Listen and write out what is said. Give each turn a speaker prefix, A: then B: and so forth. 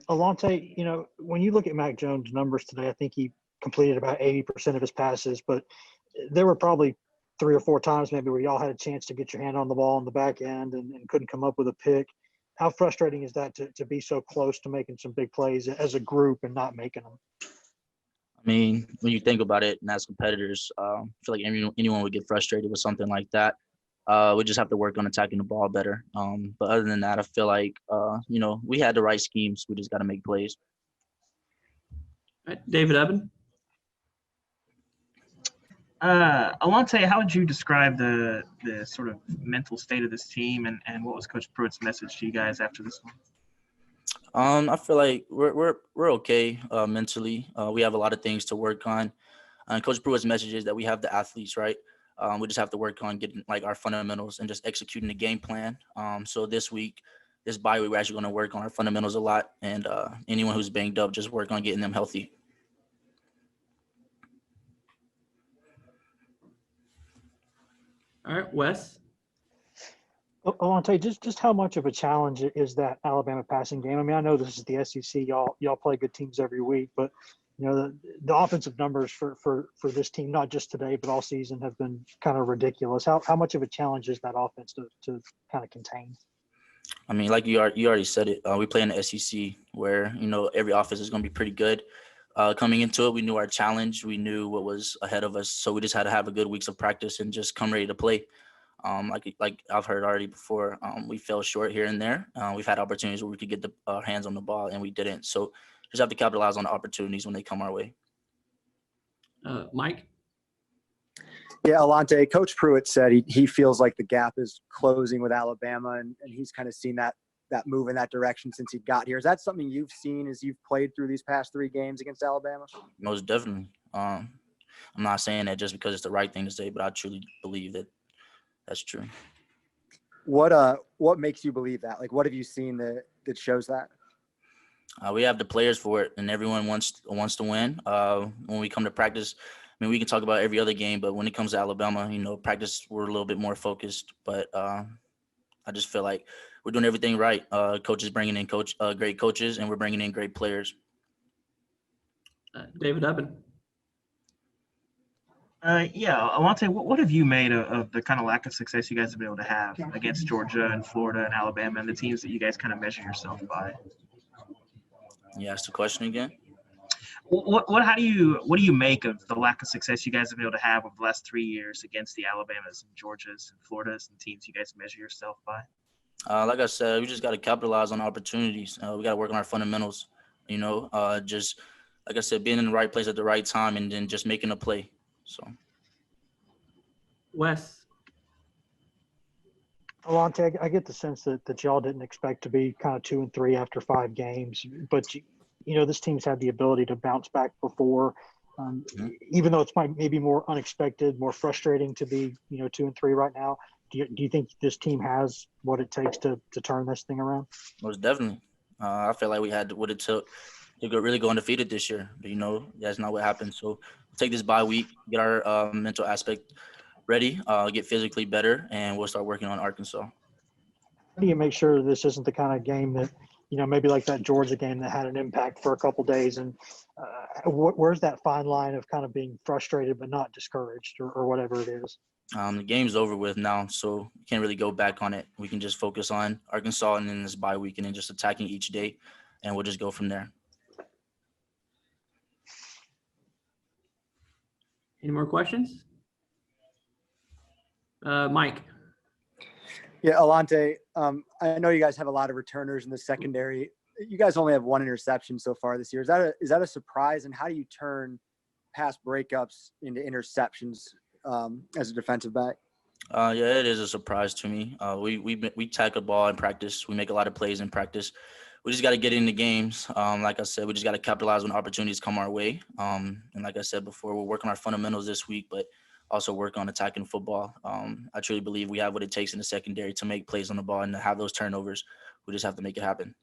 A: Alontae, when you look at Mac Jones' numbers today, I think he completed about 80% of his passes, but there were probably 3 or 4 times maybe where y'all had a chance to get your hand on the ball on the back end and couldn't come up with a pick. How frustrating is that to be so close to making some big plays as a group and not making them?
B: I mean, when you think about it, and as competitors, I feel like anyone would get frustrated with something like that. We just have to work on attacking the ball better. But other than that, I feel like, we had the right schemes. We just got to make plays.
C: All right, David Eben. Alontae, how would you describe the sort of mental state of this team, and what was Coach Pruitt's message to you guys after this one?
B: I feel like we're okay mentally. We have a lot of things to work on. And Coach Pruitt's message is that we have the athletes, right? We just have to work on getting like our fundamentals and just executing the game plan. So this bye week, we're actually going to work on our fundamentals a lot, and anyone who's banged up, just work on getting them healthy.
C: All right, Wes.
A: Alontae, just how much of a challenge is that Alabama passing game? I mean, I know this is the SEC. Y'all play good teams every week, but the offensive numbers for this team, not just today but all season, have been kind of ridiculous. How much of a challenge is that offense to kind of contain?
B: I mean, like you already said it. We play in the SEC where every offense is going to be pretty good. Coming into it, we knew our challenge. We knew what was ahead of us, so we just had to have a good weeks of practice and just come ready to play. Like I've heard already before, we fell short here and there. We've had opportunities where we could get our hands on the ball, and we didn't. So just have to capitalize on the opportunities when they come our way.
C: Mike?
D: Yeah, Alontae, Coach Pruitt said he feels like the gap is closing with Alabama, and he's kind of seen that move in that direction since he got here. Is that something you've seen as you've played through these past 3 games against Alabama?
B: Most definitely. I'm not saying that just because it's the right thing to say, but I truly believe that that's true.
D: What makes you believe that? Like, what have you seen that shows that?
B: We have the players for it, and everyone wants to win. When we come to practice, I mean, we can talk about every other game, but when it comes to Alabama, practice we're a little bit more focused. But I just feel like we're doing everything right. Coaches bringing in great coaches, and we're bringing in great players.
C: David Eben. Alontae, what have you made of the kind of lack of success you guys have been able to have against Georgia and Florida and Alabama and the teams that you guys kind of measure yourself by?
B: You asked the question again.
C: What do you make of the lack of success you guys have been able to have over the last 3 years against the Alabamas and Georgias and Floridas and teams you guys measure yourself by?
B: Like I said, we just got to capitalize on opportunities. We got to work on our fundamentals. Just like I said, being in the right place at the right time and then just making a play. So,
C: Wes.
A: Alontae, I get the sense that y'all didn't expect to be kind of 2-3 after 5 games, but this team's had the ability to bounce back before. Even though it's maybe more unexpected, more frustrating to be 2-3 right now. Do you think this team has what it takes to turn this thing around?
B: Most definitely. I feel like we had what it took to really go undefeated this year, but that's not what happened. So we'll take this bye week, get our mental aspect ready, get physically better, and we'll start working on Arkansas.
A: How do you make sure this isn't the kind of game that, maybe like that Georgia game that had an impact for a couple of days? And where's that fine line of kind of being frustrated but not discouraged or whatever it is?
B: The game's over with now, so we can't really go back on it. We can just focus on Arkansas and then this bye week and then just attacking each day, and we'll just go from there.
C: Any more questions? Mike.
D: Yeah, Alontae, I know you guys have a lot of returners in the secondary. You guys only have 1 interception so far this year. Is that a surprise? And how do you turn past breakups into interceptions as a defensive back?
B: Yeah, it is a surprise to me. We tackle the ball in practice. We make a lot of plays in practice. We just got to get into games. Like I said, we just got to capitalize when opportunities come our way. And like I said before, we'll work on our fundamentals this week, but also work on attacking football. I truly believe we have what it takes in the secondary to make plays on the ball and to have those turnovers. We just have to make it happen.